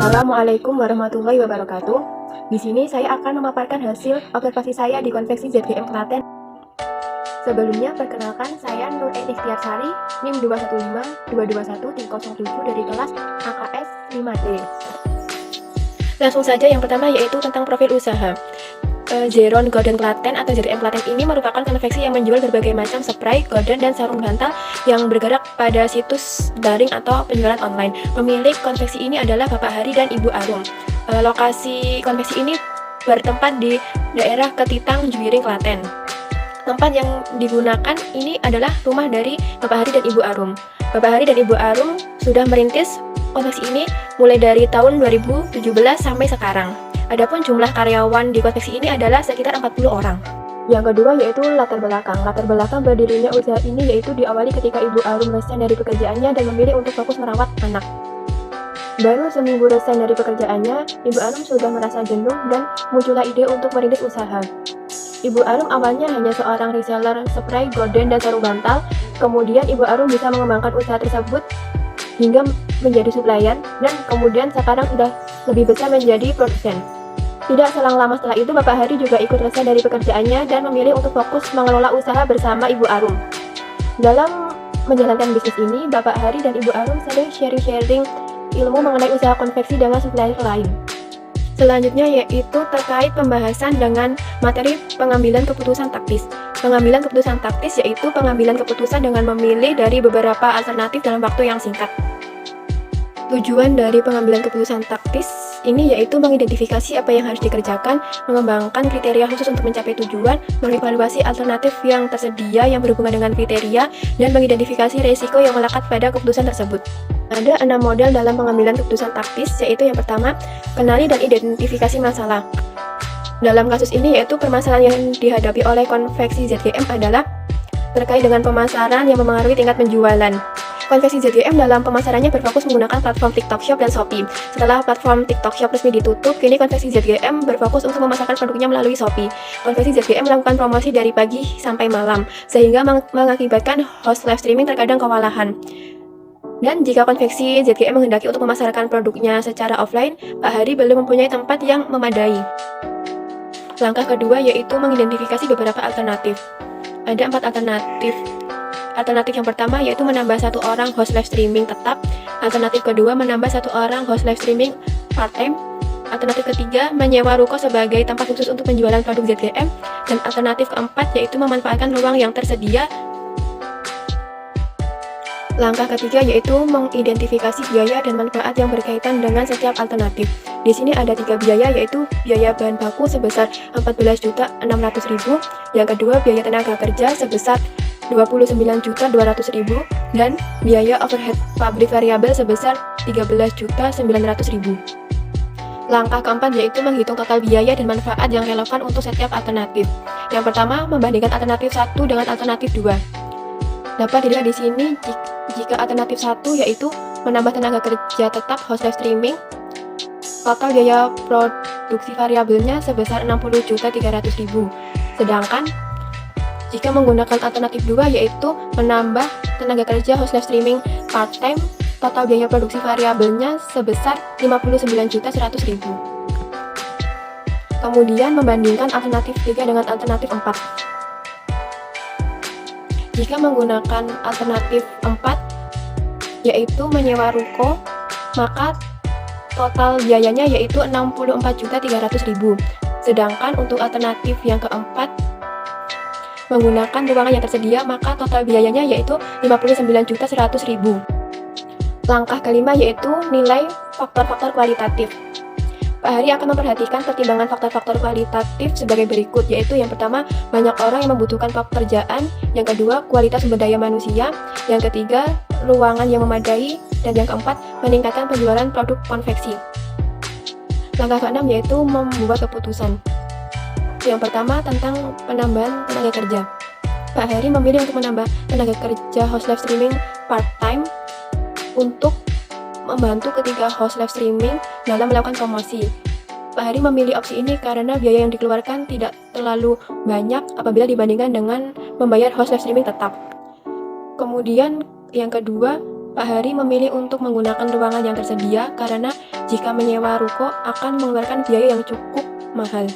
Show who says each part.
Speaker 1: Assalamualaikum warahmatullahi wabarakatuh. Di sini saya akan memaparkan hasil observasi saya di konveksi ZGM Klaten. Sebelumnya, perkenalkan saya Nur Ikhtiarsari, NIM 215-221-07 dari kelas AKS 5D. Langsung saja yang pertama yaitu tentang profil usaha. Zeron Golden Klaten atau ZGM Klaten ini merupakan konveksi yang menjual berbagai macam spray, golden, dan sarung bantal yang bergerak pada situs daring atau penjualan online. Pemilik konveksi ini adalah Bapak Hari dan Ibu Arum. Lokasi konveksi ini bertempat di daerah Ketitang, Juwiring, Klaten. Tempat yang digunakan ini adalah rumah dari Bapak Hari dan Ibu Arum. Bapak Hari dan Ibu Arum sudah merintis konveksi ini mulai dari tahun 2017 sampai sekarang. Adapun jumlah karyawan di konveksi ini adalah sekitar 40 orang. Yang kedua yaitu latar belakang. Latar belakang berdirinya usaha ini yaitu diawali ketika Ibu Arum resign dari pekerjaannya dan memilih untuk fokus merawat anak. Baru seminggu resign dari pekerjaannya, Ibu Arum sudah merasa jenuh dan muncullah ide untuk merintis usaha. Ibu Arum awalnya hanya seorang reseller spray, golden, dan sarung bantal. Kemudian Ibu Arum bisa mengembangkan usaha tersebut hingga menjadi supplier dan kemudian sekarang sudah lebih besar menjadi produsen. Tidak selang lama setelah itu, Bapak Hari juga ikut resign dari pekerjaannya dan memilih untuk fokus mengelola usaha bersama Ibu Arum. Dalam menjalankan bisnis ini, Bapak Hari dan Ibu Arum sering sharing-sharing ilmu mengenai usaha konveksi dengan supplier lain. Selanjutnya yaitu terkait pembahasan dengan materi pengambilan keputusan taktis. Pengambilan keputusan taktis yaitu pengambilan keputusan dengan memilih dari beberapa alternatif dalam waktu yang singkat. Tujuan dari pengambilan keputusan taktis ini yaitu mengidentifikasi apa yang harus dikerjakan, mengembangkan kriteria khusus untuk mencapai tujuan, mengevaluasi alternatif yang tersedia yang berhubungan dengan kriteria, dan mengidentifikasi risiko yang melekat pada keputusan tersebut. Ada 6 model dalam pengambilan keputusan taktis, yaitu yang pertama, kenali dan identifikasi masalah. Dalam kasus ini yaitu permasalahan yang dihadapi oleh konveksi ZGM adalah terkait dengan pemasaran yang memengaruhi tingkat penjualan. Konveksi ZGM dalam pemasarannya berfokus menggunakan platform TikTok Shop dan Shopee. Setelah platform TikTok Shop resmi ditutup, kini konveksi ZGM berfokus untuk memasarkan produknya melalui Shopee. Konveksi ZGM melakukan promosi dari pagi sampai malam, sehingga mengakibatkan host live streaming terkadang kewalahan. Dan jika konveksi ZGM menghendaki untuk memasarkan produknya secara offline, Pak Hari belum mempunyai tempat yang memadai. Langkah kedua yaitu mengidentifikasi beberapa alternatif. Ada 4 alternatif. Alternatif yang pertama yaitu menambah 1 orang host live streaming tetap. Alternatif kedua menambah 1 orang host live streaming part-time. Alternatif ketiga menyewa ruko sebagai tempat khusus untuk penjualan produk ZGM. Dan alternatif keempat yaitu memanfaatkan ruang yang tersedia. Langkah ketiga yaitu mengidentifikasi biaya dan manfaat yang berkaitan dengan setiap alternatif. Di sini ada 3 biaya yaitu biaya bahan baku sebesar 14.600.000, yang kedua biaya tenaga kerja sebesar 29.200.000 dan biaya overhead pabrik variabel sebesar 13.900.000. Langkah keempat yaitu menghitung total biaya dan manfaat yang relevan untuk setiap alternatif. Yang pertama, membandingkan alternatif 1 dengan alternatif 2. Dapat dilihat di sini jika alternatif 1 yaitu menambah tenaga kerja tetap host live streaming, total biaya produksi variabelnya sebesar 60.300.000. Sedangkan jika menggunakan alternatif 2 yaitu menambah tenaga kerja host live streaming part-time, total biaya produksi variabelnya sebesar 59.100.000. Kemudian membandingkan alternatif 3 dengan alternatif 4. Jika menggunakan alternatif 4 yaitu menyewa ruko, maka total biayanya yaitu 64.300.000. Sedangkan untuk alternatif yang keempat menggunakan ruangan yang tersedia, maka total biayanya yaitu 59.100.000. Langkah kelima yaitu nilai faktor-faktor kualitatif. Pak Hari akan memperhatikan pertimbangan faktor-faktor kualitatif sebagai berikut, yaitu yang pertama, banyak orang yang membutuhkan pekerjaan, yang kedua, kualitas sumber daya manusia, yang ketiga, ruangan yang memadai, dan yang keempat, meningkatkan penjualan produk konveksi. Langkah keenam yaitu membuat keputusan. Yang pertama tentang penambahan tenaga kerja. Pak Hari memilih untuk menambah tenaga kerja host live streaming part-time untuk membantu ketiga host live streaming dalam melakukan promosi. Pak Hari memilih opsi ini karena biaya yang dikeluarkan tidak terlalu banyak apabila dibandingkan dengan membayar host live streaming tetap. Kemudian yang kedua, Pak Hari memilih untuk menggunakan ruangan yang tersedia karena jika menyewa ruko akan mengeluarkan biaya yang cukup mahal.